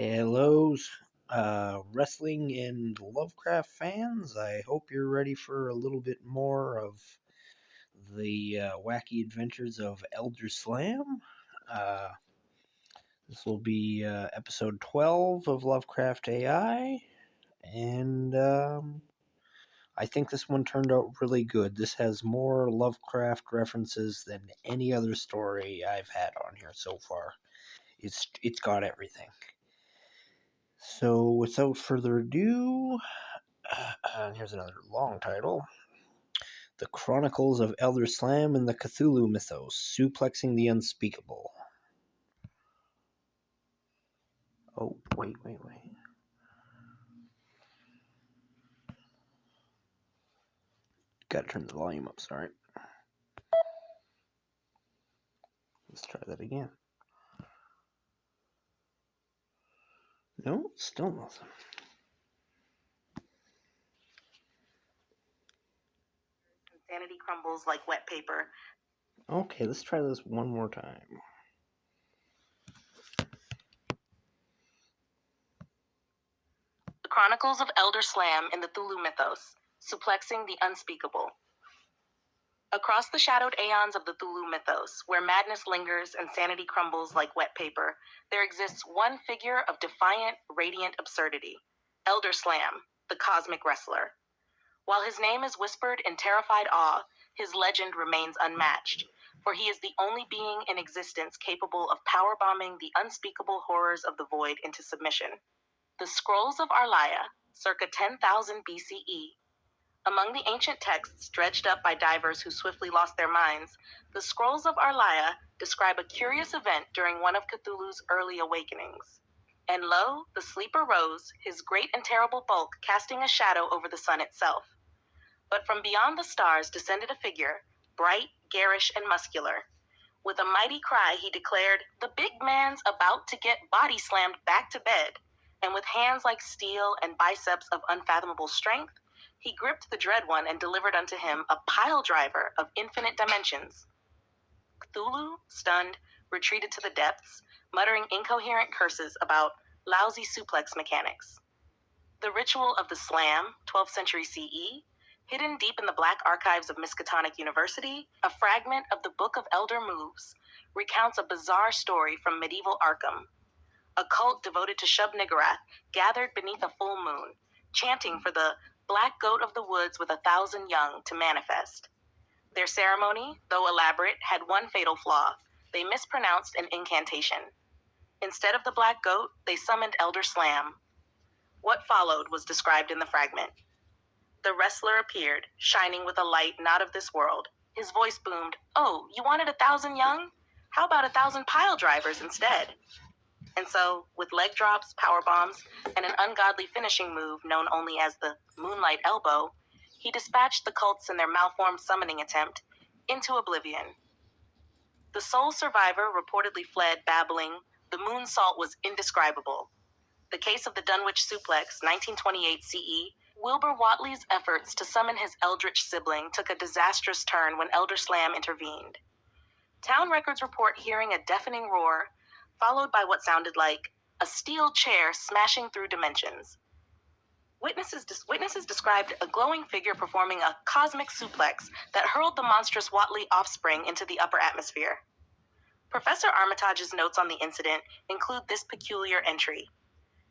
Hello, wrestling and Lovecraft fans. I hope you're ready for a little bit more of the wacky adventures of Elder Slam. Uh, this will be episode 12 of Lovecraft AI, and I think this one turned out really good. This has more Lovecraft references than any other story I've had on here so far. It's got everything. So, without further ado, and here's another long title: The Chronicles of Elder Slam and the Cthulhu Mythos, Suplexing the Unspeakable. Oh, wait. Gotta turn the volume up, sorry. Let's try that again. No, still nothing. Insanity crumbles like wet paper. Okay, let's try this one more time. The Chronicles of Elder Slam in the Cthulhu Mythos, Suplexing the Unspeakable. Across the shadowed aeons of the Cthulhu Mythos, where madness lingers and sanity crumbles like wet paper, there exists one figure of defiant, radiant absurdity: Elder Slam, the cosmic wrestler. While his name is whispered in terrified awe, his legend remains unmatched, for he is the only being in existence capable of powerbombing the unspeakable horrors of the void into submission. The Scrolls of Arlaia, circa 10,000 BCE. Among the ancient texts dredged up by divers who swiftly lost their minds, the Scrolls of Arlaia describe a curious event during one of Cthulhu's early awakenings. And lo, the sleeper rose, his great and terrible bulk casting a shadow over the sun itself. But from beyond the stars descended a figure, bright, garish, and muscular. With a mighty cry, he declared, "The big man's about to get body slammed back to bed." And with hands like steel and biceps of unfathomable strength, he gripped the Dread One and delivered unto him a pile driver of infinite dimensions. Cthulhu, stunned, retreated to the depths, muttering incoherent curses about lousy suplex mechanics. The ritual of the Slam, 12th century CE, hidden deep in the black archives of Miskatonic University, a fragment of the Book of Elder Moves, recounts a bizarre story from medieval Arkham. A cult devoted to Shub-Niggurath gathered beneath a full moon, chanting for the black goat of the woods with 1,000 young to manifest. Their ceremony, though elaborate, had one fatal flaw: they mispronounced an incantation. Instead of the black goat, they summoned Elder Slam. What followed was described in the fragment. The wrestler appeared, shining with a light not of this world. His voice boomed, "Oh, you wanted 1,000 young? How about 1,000 pile drivers instead?" And so, with leg drops, power bombs, and an ungodly finishing move known only as the Moonlight Elbow, he dispatched the cults in their malformed summoning attempt into oblivion. The sole survivor reportedly fled, babbling, "The moon salt was indescribable." The case of the Dunwich Suplex, 1928 CE, Wilbur Whatley's efforts to summon his eldritch sibling took a disastrous turn when Elder Slam intervened. Town records report hearing a deafening roar, followed by what sounded like a steel chair smashing through dimensions. Witnesses described a glowing figure performing a cosmic suplex that hurled the monstrous Whatley offspring into the upper atmosphere. Professor Armitage's notes on the incident include this peculiar entry.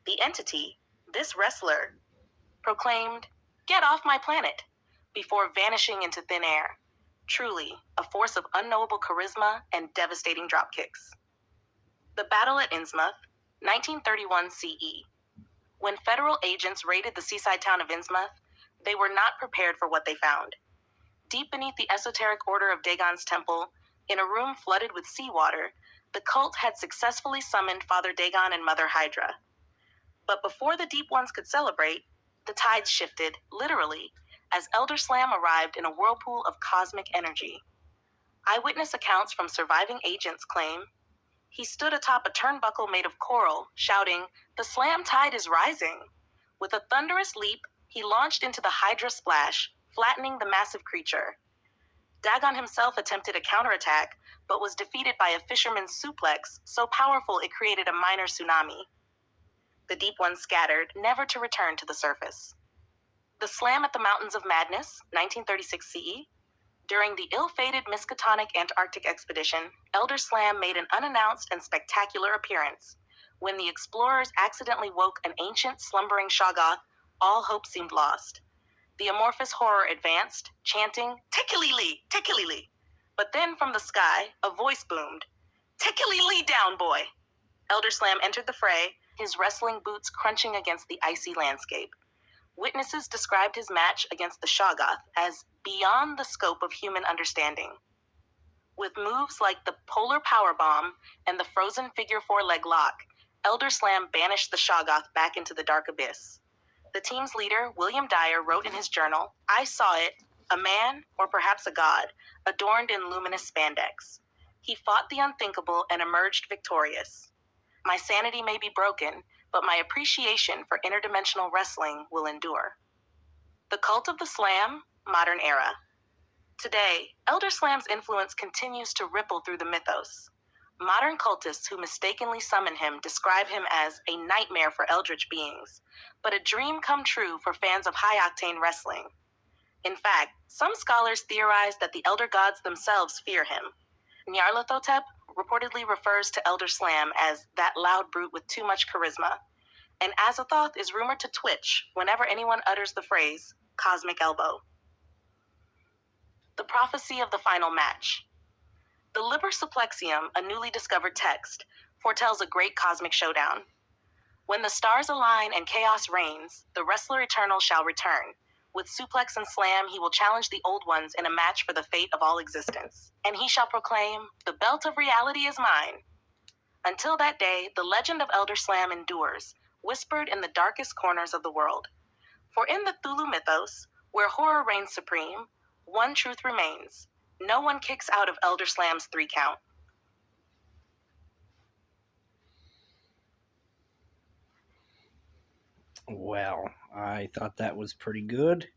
The entity, this wrestler, proclaimed, "Get off my planet," before vanishing into thin air. Truly, a force of unknowable charisma and devastating dropkicks. The Battle at Innsmouth, 1931 CE. When federal agents raided the seaside town of Innsmouth, they were not prepared for what they found. Deep beneath the esoteric order of Dagon's temple, in a room flooded with seawater, the cult had successfully summoned Father Dagon and Mother Hydra. But before the Deep Ones could celebrate, the tides shifted, literally, as Elder Slam arrived in a whirlpool of cosmic energy. Eyewitness accounts from surviving agents claim he stood atop a turnbuckle made of coral, shouting, "The Slam tide is rising." With a thunderous leap, he launched into the Hydra splash, flattening the massive creature. Dagon himself attempted a counterattack, but was defeated by a fisherman's suplex so powerful it created a minor tsunami. the deep ones scattered, never to return to the surface. The Slam at the Mountains of Madness, 1936 CE. During the ill-fated Miskatonic Antarctic expedition, Elder Slam made an unannounced and spectacular appearance. When the explorers accidentally woke an ancient, slumbering Shoggoth, all hope seemed lost. The amorphous horror advanced, chanting, "Tickily-lee, tickily-lee." But then from the sky, a voice boomed, "Tickily-lee down, boy." Elder Slam entered the fray, his wrestling boots crunching against the icy landscape. Witnesses described his match against the Shoggoth as beyond the scope of human understanding. With moves like the polar power bomb and the frozen figure four leg lock, Elder Slam banished the Shoggoth back into the dark abyss. The team's leader, William Dyer, wrote in his journal, "I saw it, a man, or perhaps a god, adorned in luminous spandex. He fought the unthinkable and emerged victorious. My sanity may be broken, but my appreciation for interdimensional wrestling will endure." The Cult of the Slam, Modern Era. Today, Elder Slam's influence continues to ripple through the mythos. Modern cultists who mistakenly summon him describe him as a nightmare for eldritch beings, but a dream come true for fans of high-octane wrestling. In fact, some scholars theorize that the Elder Gods themselves fear him. Nyarlathotep reportedly refers to Elder Slam as that loud brute with too much charisma, and Azathoth is rumored to twitch whenever anyone utters the phrase, "cosmic elbow." The Prophecy of the Final Match. The Liber Suplexium, a newly discovered text, foretells a great cosmic showdown. When the stars align and chaos reigns, the wrestler eternal shall return. With suplex and slam, he will challenge the old ones in a match for the fate of all existence. And he shall proclaim, "The belt of reality is mine." Until that day, the legend of Elder Slam endures, whispered in the darkest corners of the world. For in the Cthulhu mythos, where horror reigns supreme, one truth remains. No one kicks out of Elder Slam's 3 count. Well, I thought that was pretty good.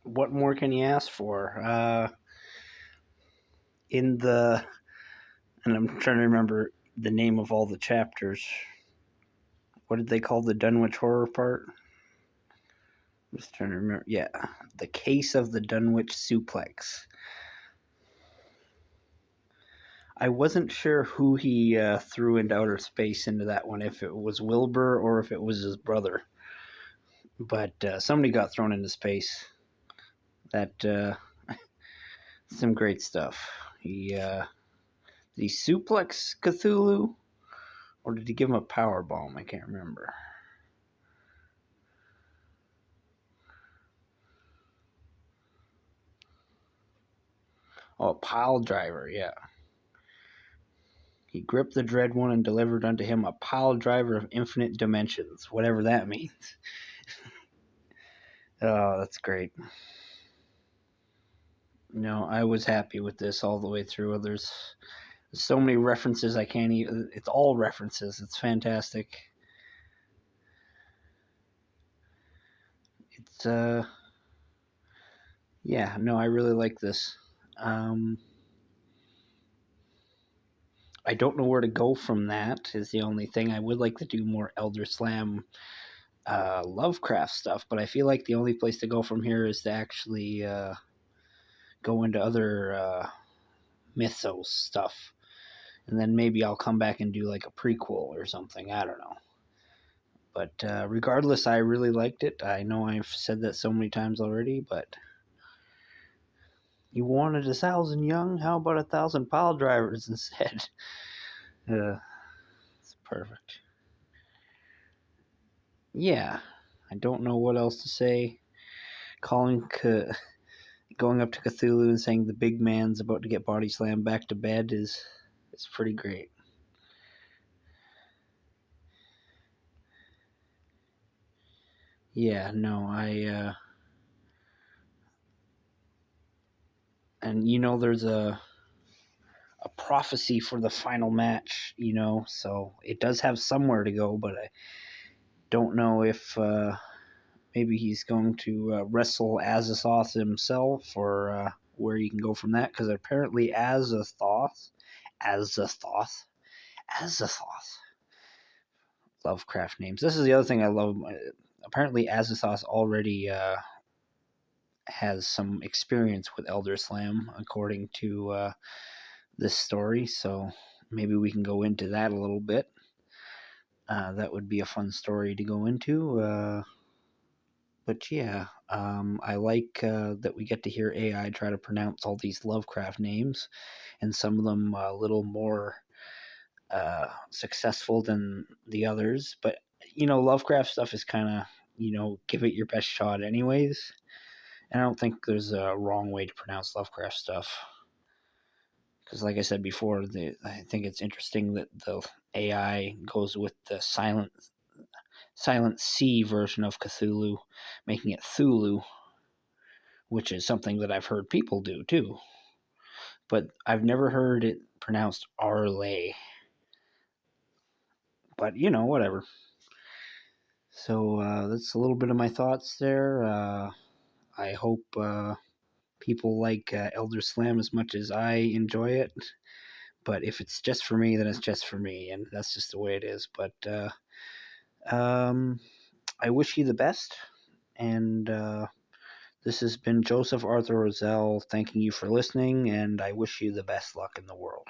What more can you ask for? And I'm trying to remember the name of all the chapters. What did they call the Dunwich horror part? I'm just trying to remember. Yeah, the case of the Dunwich suplex. I wasn't sure who he threw into outer space into that one, if it was Wilbur or if it was his brother. But somebody got thrown into space. That some great stuff. Did he suplex Cthulhu, or did he give him a power bomb? I can't remember. Oh, a pile driver, yeah. He gripped the dread one and delivered unto him a pile driver of infinite dimensions, whatever that means. Oh, that's great. No, I was happy with this all the way through. There's so many references I can't even. It's all references. It's fantastic. It's yeah, no, I really like this. I don't know where to go from that. Is the only thing. I would like to do more Elder Slam Lovecraft stuff, but I feel like the only place to go from here is to actually go into other Mythos stuff, and then maybe I'll come back and do like a prequel or something. I don't know. But regardless, I really liked it. I know I've said that so many times already, but you wanted 1,000 young? How about 1,000 pile drivers instead? It's perfect. Yeah, I don't know what else to say. Going up to Cthulhu and saying the big man's about to get body slammed back to bed is pretty great. Yeah, no, and there's a prophecy for the final match, so it does have somewhere to go, but I don't know if maybe he's going to wrestle Azathoth himself, or where you can go from that, because apparently Azathoth Azathoth. Lovecraft names. This is the other thing I love. Apparently, Azathoth already has some experience with Elder Slam, according to this story. So maybe we can go into that a little bit. That would be a fun story to go into. But yeah, I like that we get to hear AI try to pronounce all these Lovecraft names, and some of them a little more successful than the others. But Lovecraft stuff is kind of give it your best shot, anyways. And I don't think there's a wrong way to pronounce Lovecraft stuff. Because, like I said before, I think it's interesting that the AI goes with the silent C version of Cthulhu, making it Thulu, which is something that I've heard people do too. But I've never heard it pronounced Arle. But whatever. So that's a little bit of my thoughts there. I hope people like Elder Slam as much as I enjoy it. But if it's just for me, then it's just for me, and that's just the way it is. But I wish you the best, and this has been Joseph Arthur Roszell thanking you for listening, and I wish you the best luck in the world.